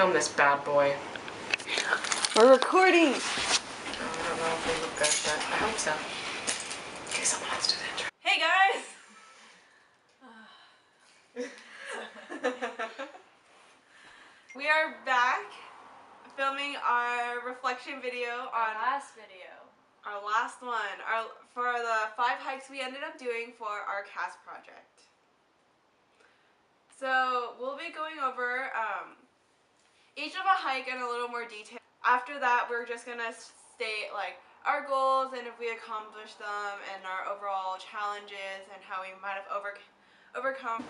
Film this bad boy. We're recording! Oh, I don't know if we look good, but I hope so. Okay, someone else do the intro. Hey guys! We are back filming our reflection video on our last one, for the 5 hikes we ended up doing for our CAS project. So we'll be going over each of a hike in a little more detail. After that, we're just gonna state like our goals and if we accomplished them and our overall challenges and how we might have overcome.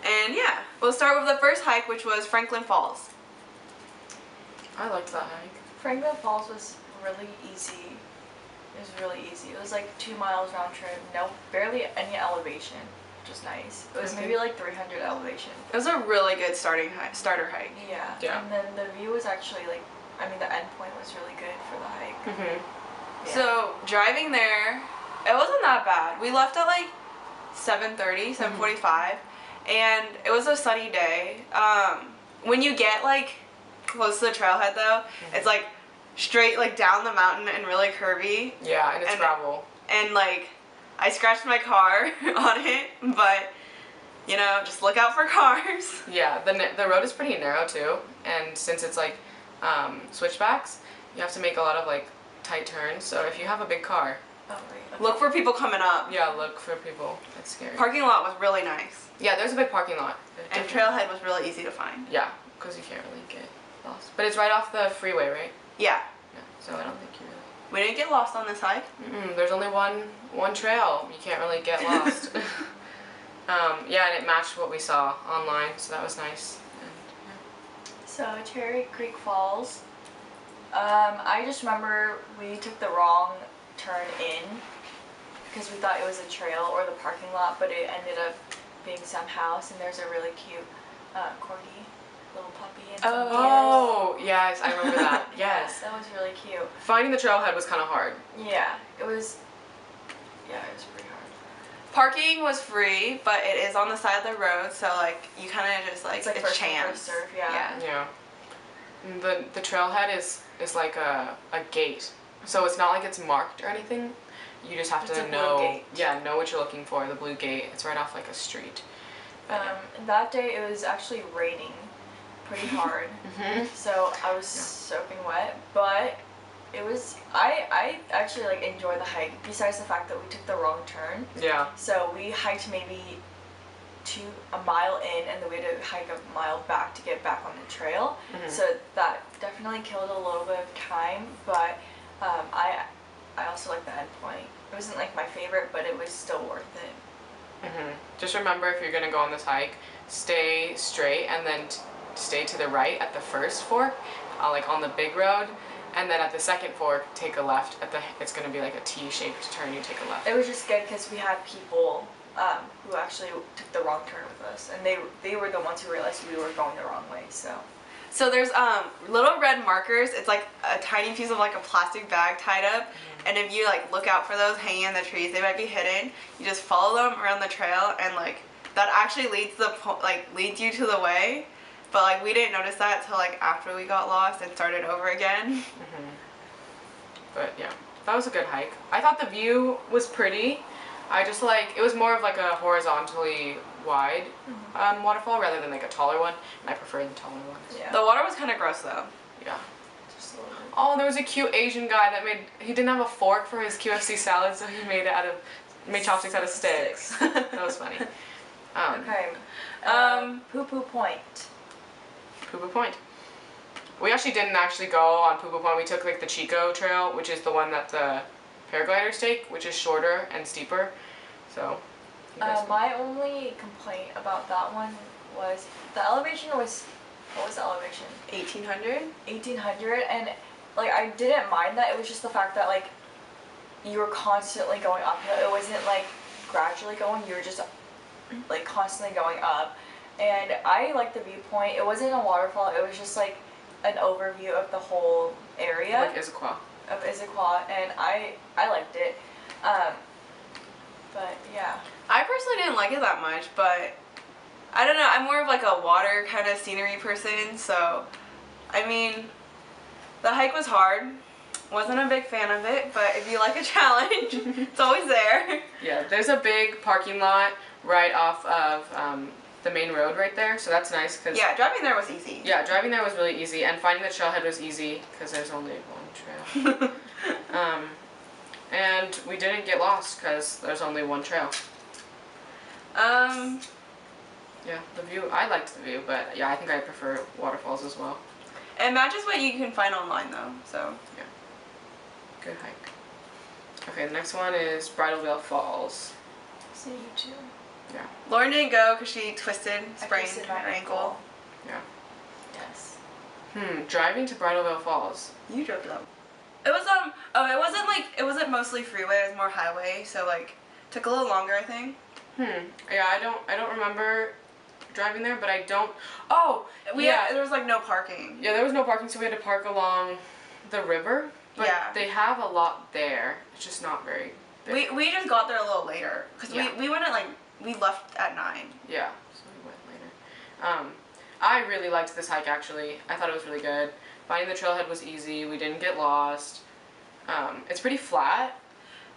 And yeah, we'll start with the first hike, which was Franklin Falls. I liked that hike. Franklin Falls was really easy. It was really easy. It was like 2 miles round trip, barely any elevation, which was nice. It was maybe like 300 elevation. It was a really good starter hike. Yeah. And then the view was actually like, the end point was really good for the hike. Yeah. So driving there, it wasn't that bad. We left at like 7:30, 7:45, and it was a sunny day. When you get like close to the trailhead though, it's like straight like down the mountain and really curvy. Yeah, and it's gravel. And like I scratched my car on it, but you know, just look out for cars. Yeah, the road is pretty narrow too, and since it's like switchbacks, you have to make a lot of like tight turns. So if you have a big car, look for people coming up. Yeah, look for people. That's scary. Parking lot was really nice. Yeah, there's a big parking lot. And trailhead was really easy to find. Yeah, because you can't really get lost. But it's right off the freeway, right? Yeah. Yeah. So I don't think you really. We didn't get lost on this hike. There's only one trail. You can't really get lost. Yeah, and it matched what we saw online, so that was nice. And, yeah. So Cherry Creek Falls. I just remember we took the wrong turn in because we thought it was a trail or the parking lot, but it ended up being some house, and there's a really cute corgi, little puppy. And oh, yes, I remember that. Yes. That was really cute. Finding the trailhead was kind of hard. Yeah, it was pretty hard. Parking was free, but it is on the side of the road, so like you kind of just like, it's first chance. Come, first serve, yeah. Yeah. The trailhead is like a gate, so it's not like it's marked or anything. You just have to know what you're looking for. The blue gate. It's right off like a street. That day it was actually raining pretty hard, so I was soaking wet, but it was, I actually like enjoyed the hike, besides the fact that we took the wrong turn. Yeah. So we hiked maybe a mile in, and then we had to hike a mile back to get back on the trail. So that definitely killed a little bit of time, but I also like the end point. It wasn't like my favorite, but it was still worth it. Just remember, if you're gonna go on this hike, stay straight and then stay to the right at the first fork, like on the big road. And then at the second fork, take a left. It's going to be like a T-shaped turn. You take a left. It was just good because we had people who actually took the wrong turn with us, and they were the ones who realized we were going the wrong way. So there's little red markers. It's like a tiny piece of like a plastic bag tied up, and if you like look out for those hanging in the trees, they might be hidden. You just follow them around the trail, and like that actually leads you to the way. But like we didn't notice that until like after we got lost and started over again. But yeah, that was a good hike. I thought the view was pretty. I just it was more of like a horizontally wide waterfall rather than like a taller one. And I prefer the taller ones. Yeah. The water was kind of gross though. Yeah. Just a little bit. Oh, there was a cute Asian guy that he didn't have a fork for his QFC salad, so he made chopsticks out of sticks. That was funny. Okay. Poo Poo Point. Poo Poo Point. We actually didn't go on Poo Poo Point. We took like the Chico Trail, which is the one that the paragliders take, which is shorter and steeper. So. My only complaint about that one was the elevation was, what was the elevation? 1800. 1800, and like I didn't mind that. It was just the fact that like you were constantly going uphill. It wasn't like gradually going. You were just like constantly going up. And I liked the viewpoint. It wasn't a waterfall. It was just like an overview of the whole area. Like Issaquah. Of Issaquah, and I liked it. But yeah. I personally didn't like it that much, but I don't know. I'm more of like a water kind of scenery person, so I mean, the hike was hard. Wasn't a big fan of it, but if you like a challenge, it's always there. Yeah, there's a big parking lot right off of the main road right there, so that's nice because Yeah, driving there was easy. yeah, driving there was really easy, and finding the trailhead was easy because there's only one trail. And we didn't get lost because there's only one trail. Yeah, the view, I liked the view, but yeah, I think I prefer waterfalls as well. It matches what you can find online though, so. Yeah, good hike. Okay, the next one is Bridal Veil Falls. See you too. Yeah. Lauren didn't go because she sprained twisted my her ankle. Yeah. Yes. Driving to Bridal Veil Falls. You drove to them. It was it wasn't mostly freeway, it was more highway, so like took a little longer I think. Yeah, I don't remember driving there, but I don't. There was like no parking. Yeah, there was no parking, so we had to park along the river. But Yeah. they have a lot there. It's just not very big. We just got there a little later because Yeah. we went at we left at 9. Yeah, so we went later. I really liked this hike actually. I thought it was really good. Finding the trailhead was easy. We didn't get lost. It's pretty flat.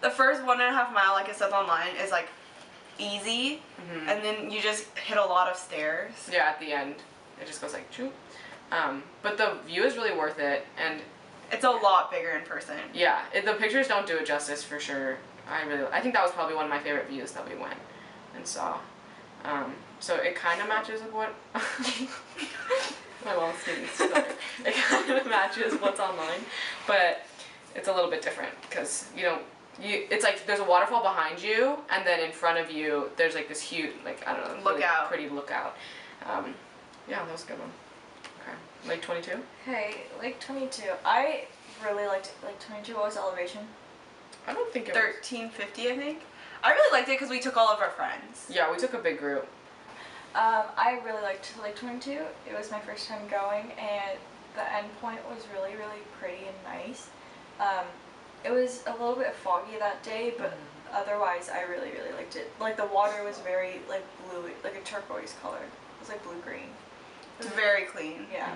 The first 1.5 mile, like it says online, is like easy, and then you just hit a lot of stairs. Yeah, at the end, it just goes like choo. But the view is really worth it, and it's a lot bigger in person. Yeah, the pictures don't do it justice for sure. I think that was probably one of my favorite views that we went and saw. So it kind of matches with what my mom's getting stuck. It kind of matches what's online, but it's a little bit different because it's like there's a waterfall behind you, and then in front of you there's like this huge, like I don't know, really lookout. Pretty lookout. Yeah, that was a good one. Okay, Lake 22. Okay, Lake 22. I really liked Lake 22. What was the elevation? I don't think it 1350, I think. I really liked it because we took all of our friends. Yeah, we took a big group. I really liked Lake 22. It was my first time going, and the end point was really, really pretty and nice. It was a little bit foggy that day, but otherwise I really, really liked it. Like the water was very like blue, like a turquoise color. It was like blue-green. It was very clean. Yeah.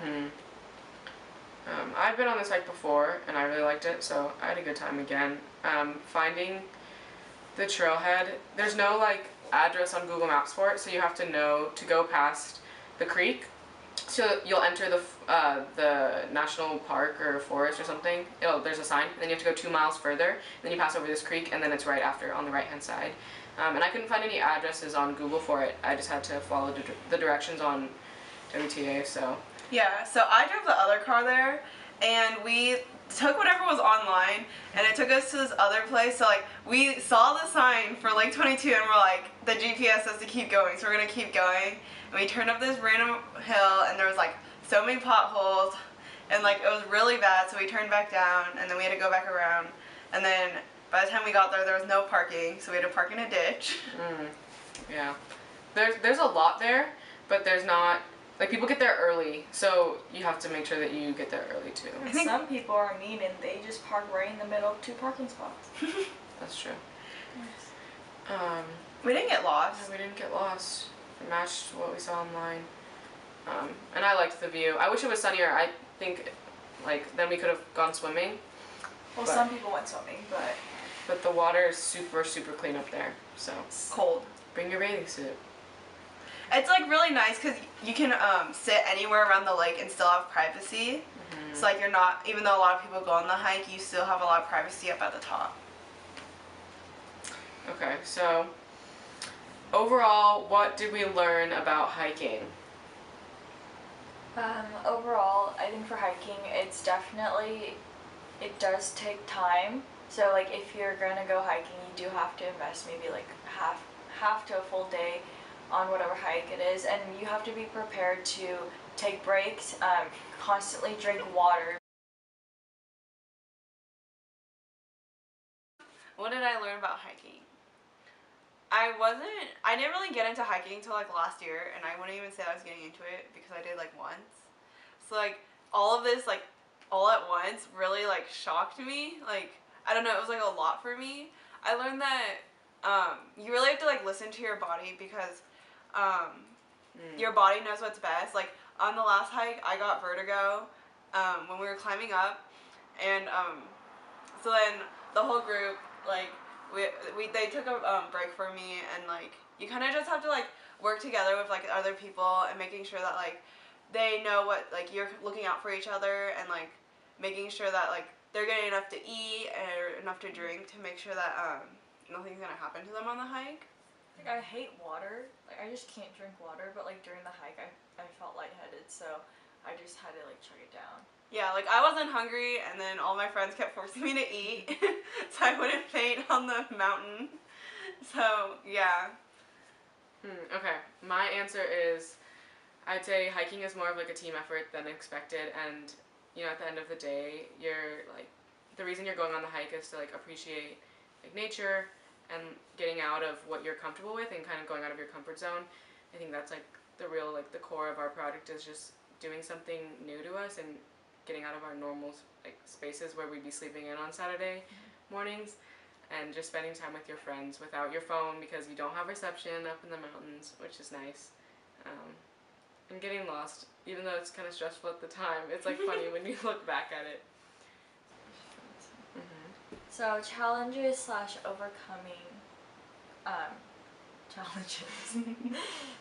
I've been on this hike before, and I really liked it, so I had a good time again. Finding the trailhead, there's no like address on Google Maps for it, so you have to know to go past the creek. So you'll enter the national park or forest or something. There's a sign, and then you have to go 2 miles further. And then you pass over this creek, and then it's right after on the right hand side. And I couldn't find any addresses on Google for it. I just had to follow the directions on WTA. So yeah. So I drove the other car there, and we took whatever was online, and it took us to this other place. So like we saw the sign for Lake 22, and we're like, the GPS says to keep going, so we're gonna keep going. And we turned up this random hill, and there was like so many potholes, and like it was really bad. So we turned back down, and then we had to go back around. And then by the time we got there, there was no parking, so we had to park in a ditch. Yeah, there's a lot there, but there's not. Like, people get there early, so you have to make sure that you get there early, too. And some people are mean, and they just park right in the middle of 2 parking spots. That's true. Yes. We didn't get lost. Yeah, we didn't get lost. It matched what we saw online. And I liked the view. I wish it was sunnier. I think, like, then we could have gone swimming. Well, some people went swimming, but... But the water is super, super clean up there, so... Cold. Bring your bathing suit. It's like really nice because you can sit anywhere around the lake and still have privacy. So like you're not, even though a lot of people go on the hike, you still have a lot of privacy up at the top. Okay, so overall, what did we learn about hiking? Overall, I think for hiking, it's definitely, it does take time. So like if you're gonna go hiking, you do have to invest maybe like half to a full day on whatever hike it is, and you have to be prepared to take breaks, constantly drink water. What did I learn about hiking? I didn't really get into hiking until like last year, and I wouldn't even say I was getting into it because I did like once. So like all of this like all at once really like shocked me. Like I don't know, it was like a lot for me. I learned that you really have to like listen to your body because your body knows what's best. Like on the last hike, I got vertigo, when we were climbing up, and so then the whole group, like, they took a break for me, and like you kind of just have to like work together with like other people and making sure that like they know what, like, you're looking out for each other, and like making sure that like they're getting enough to eat or enough to drink to make sure that nothing's gonna happen to them on the hike. Like, I hate water. Like, I just can't drink water, but like during the hike I felt lightheaded, so I just had to like chug it down. Yeah, like I wasn't hungry, and then all my friends kept forcing me to eat so I wouldn't faint on the mountain. So yeah. Okay, my answer is, I'd say hiking is more of like a team effort than expected, and you know, at the end of the day, you're like, the reason you're going on the hike is to like appreciate like nature and getting out of what you're comfortable with and kind of going out of your comfort zone. I think that's like the real, like the core of our project, is just doing something new to us and getting out of our normal like spaces where we'd be sleeping in on Saturday mornings, and just spending time with your friends without your phone, because you don't have reception up in the mountains, which is nice. And getting lost, even though it's kind of stressful at the time, it's like funny when you look back at it. So challenges slash overcoming challenges.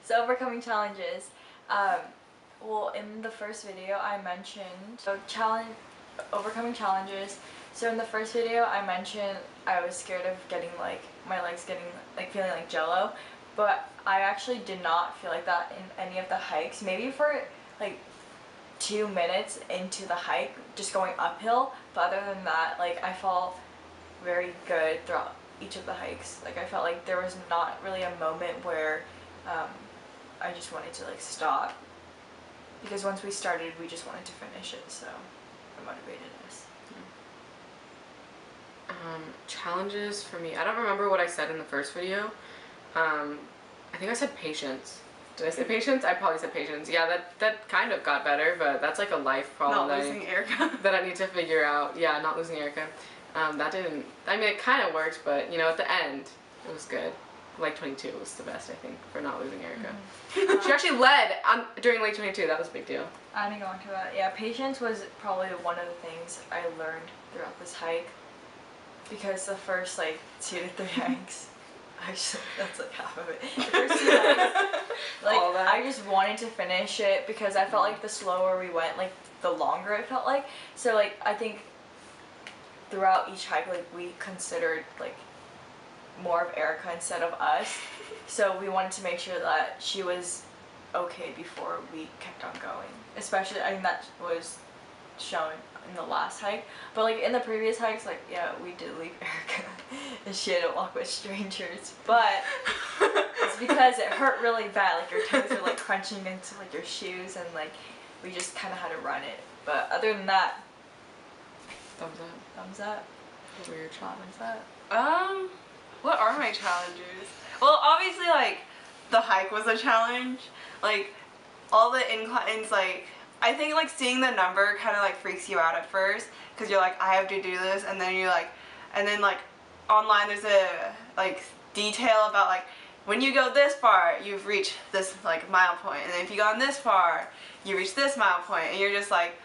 So overcoming challenges. Well, in the first video I mentioned overcoming challenges. So in the first video I mentioned I was scared of getting like my legs getting like feeling like jello, but I actually did not feel like that in any of the hikes. Maybe for like 2 minutes into the hike, just going uphill, but other than that, like, I felt very good throughout each of the hikes. Like, I felt like there was not really a moment where I just wanted to like stop, because once we started we just wanted to finish it, so it motivated us. Challenges for me, I don't remember what I said in the first video. I think I said patience. Did I say patience? I probably said patience. Yeah, that kind of got better, but that's like a life problem Not losing Erica. that I need to figure out. Yeah, not losing Erica. That didn't, I mean, it kind of worked, but you know, at the end, it was good. Lake 22 was the best, I think, for not losing Erica. She actually led during Lake 22. That was a big deal. I didn't go into that. Yeah, patience was probably one of the things I learned throughout this hike, because the first like 2 to 3 hikes, that's like half of it. The first 2 hikes, like, I just wanted to finish it, because I felt like the slower we went, like the longer it felt like. So like, I think throughout each hike, like, we considered like more of Erica instead of us. So we wanted to make sure that she was okay before we kept on going. Especially, I think that was shown in the last hike. But like in the previous hikes, like, yeah, we did leave Erica and she had to walk with strangers. But it's because it hurt really bad. Like, your toes were like crunching into like your shoes, and like we just kind of had to run it. But other than that, thumbs up. Thumbs up. What were your challenges? What are my challenges? Well, obviously, like, the hike was a challenge. Like, all the inclines, like, I think, like, seeing the number kind of, like, freaks you out at first, because you're like, I have to do this, and then you're like, and then, like, online there's a, like, detail about, like, when you go this far, you've reached this, like, mile point, and then if you go on this far, you reach this mile point, and you're just like,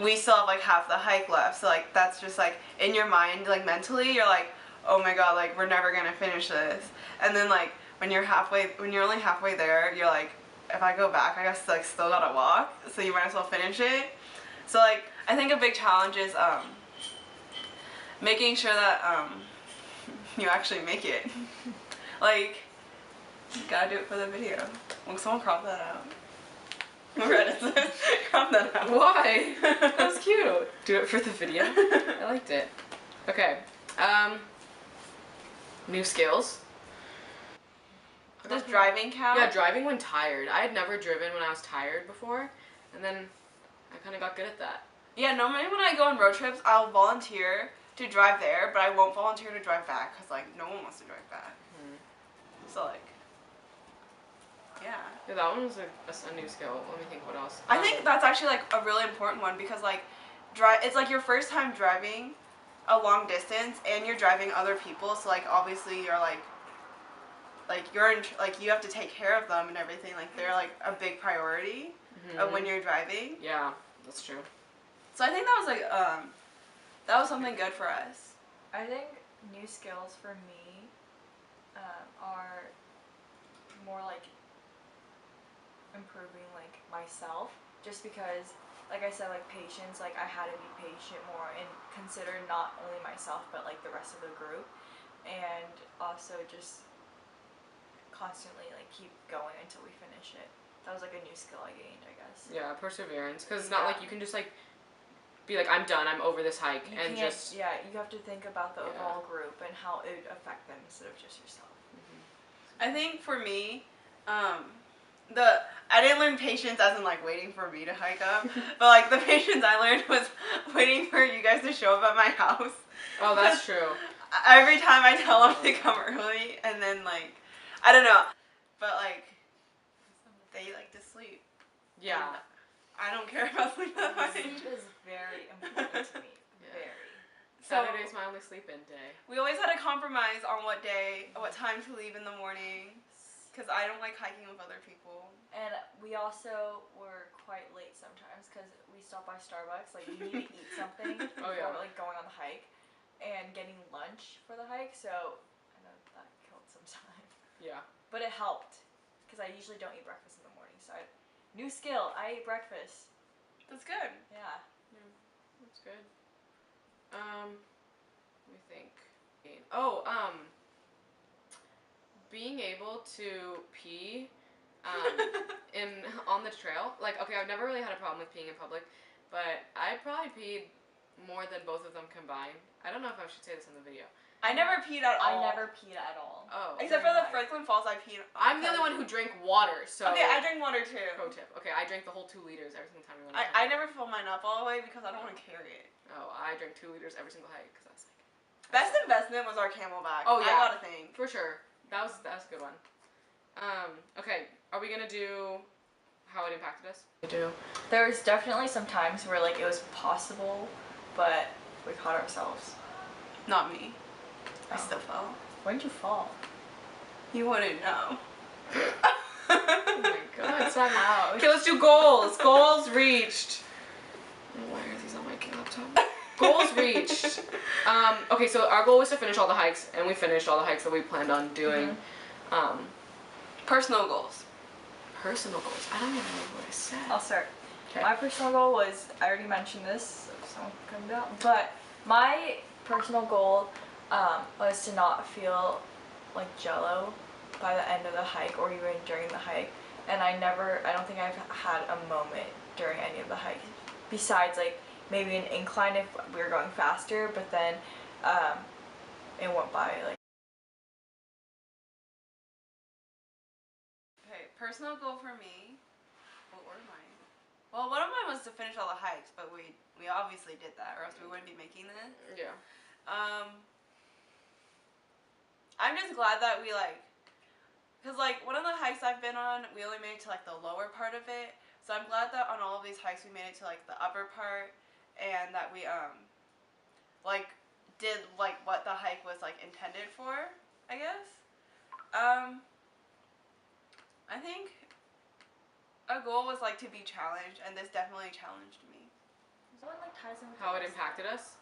we still have, like, half the hike left, so, like, that's just, like, in your mind, like, mentally, you're like, oh my god, like, we're never gonna finish this. And then, like, when you're only halfway there, you're like, if I go back, I guess, like, still gotta walk, so you might as well finish it. So, like, I think a big challenge is making sure that you actually make it. Like, you gotta do it for the video. Will someone crop that out? Crop that out. Why? That was cute. Do it for the video. I liked it. Okay. New skills. Does driving count? Yeah, driving when tired. I had never driven when I was tired before, and then I kind of got good at that. Yeah, normally when I go on road trips, I'll volunteer to drive there, but I won't volunteer to drive back, because, like, no one wants to drive back. So, like, yeah. Yeah, that one was a new skill. Let me think what else. I think that's actually, like, a really important one, because, like, it's, like, your first time driving a long distance, and you're driving other people, so, like, obviously you're, like, you're in, like, you have to take care of them and everything, like, they're, like, a big priority of when you're driving. Yeah, that's true. So I think that was like that was something good for us. I think new skills for me are more like improving like myself, just because like I said, like patience, like I had to be patient more and consider not only myself but like the rest of the group, and also just constantly like keep going until we finish it. That was like a new skill I gained, I guess. Yeah, perseverance, because it's not like you can just like be like, I'm done, I'm over this hike, You and can't, just yeah, you have to think about the overall group and how it would affect them instead of just yourself. I think for me, I didn't learn patience as in like waiting for me to hike up, but like the patience I learned was waiting for you guys to show up at my house. Oh, that's true. Every time I tell them to come early, and then like, I don't know, but like, they like to sleep. Yeah. And I don't care about sleep that much. Sleep is very important to me. Very. So Saturday's my only sleep-in day. we always had to compromise on what time to leave in the morning, because I don't like hiking with other people. And we also were quite late sometimes because we stopped by Starbucks. Like we need to eat something before like going on the hike and getting lunch for the hike. So I know that killed some time. Yeah. But it helped because I usually don't eat breakfast in the morning. So new skill, I ate breakfast. That's good. Yeah. That's good. Let me think. Oh, being able to pee on the trail. Like, okay, I've never really had a problem with peeing in public, but I probably peed more than both of them combined. I don't know if I should say this in the video. I never peed at all. I never peed at all. Oh. Except for the Franklin Falls, I peed. I'm the only one who drank water, so. Okay, I drink water too. Pro tip. Okay, I drank the whole 2 liters every single time we went. I never fill mine up all the way because I don't want to carry it. Oh, I drank 2 liters every single hike because I was like. Best investment was our Camelback. Oh yeah. I gotta think. For sure. That was a good one. Okay, are we gonna do how it impacted us? We do. There was definitely some times where like it was possible, but we caught ourselves. Not me. I still fell. When did you fall? You wouldn't know. Oh my god, it's not Ouch. Okay, let's do goals. Goals reached. Why are these on my laptop? Goals reached. Okay, so our goal was to finish all the hikes, and we finished all the hikes that we planned on doing. Personal goals. Personal goals. I don't even know what I said. I'll start. Okay. My personal goal was, I already mentioned this, so someone can come down, but my personal goal was to not feel like jello by the end of the hike or even during the hike. And I don't think I've had a moment during any of the hikes besides like maybe an incline if we were going faster, but then it went by like. Okay, personal goal for me. What were mine? Well, one of mine was to finish all the hikes, but we obviously did that, or else we wouldn't be making this. Yeah. I'm just glad that we cause like one of the hikes I've been on, we only made it to like the lower part of it. So I'm glad that on all of these hikes we made it to like the upper part, and that we like did like what the hike was like intended for, I guess. I think a goal was like to be challenged, and this definitely challenged me. What like ties in with How it impacted us?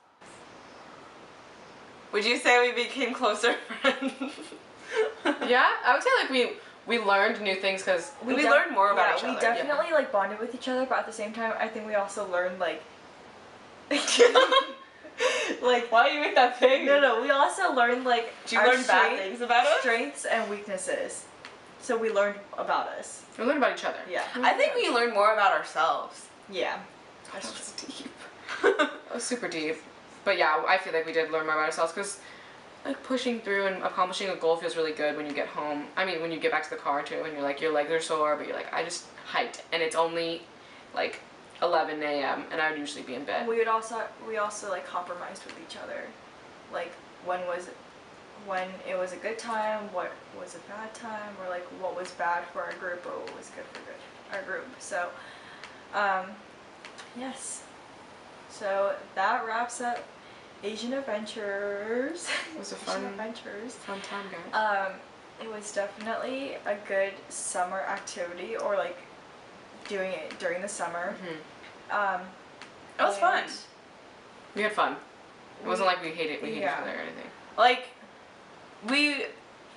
Would you say we became closer friends? Yeah, I would say like we learned new things because we learned more about each other. We definitely like bonded with each other, but at the same time, I think we also learned like. Like, why do you make that face? No, we also learned like. Did you learn bad things about us? Strengths and weaknesses. So we learned about us. we learned about each other. Yeah. I think we learned more about ourselves. Yeah. That was deep. That was super deep. But yeah, I feel like we did learn more about ourselves because like pushing through and accomplishing a goal feels really good when you get home. I mean, when you get back to the car too, and you're like, your legs are sore, but you're like, I just hiked, and it's only like 11 a.m. and I would usually be in bed. We also like compromised with each other, like when it was a good time, what was a bad time, or like what was bad for our group or what was good for our group. So, yes. So that wraps up Asian Adventures. It was a Asian Adventures. fun time, guys. It was definitely a good summer activity, or like doing it during the summer. A It was fun. We had fun. It wasn't like we hated each Yeah. other or anything. Like,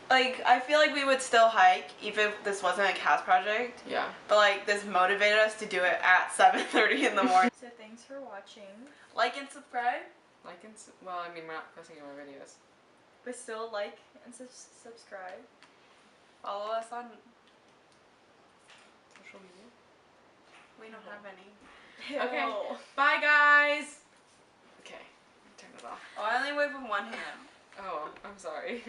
I feel like we would still hike even if this wasn't a CAS project. Yeah. But like, this motivated us to do it at 7:30 in the morning. So thanks for watching. Like and subscribe. Like and well, I mean, we're not posting more videos. But still like and subscribe. Follow us on. Social media. We don't have any. Okay. Ew. Bye, guys. Okay. Turn it off. Oh, I only wave with one hand. Oh, I'm sorry.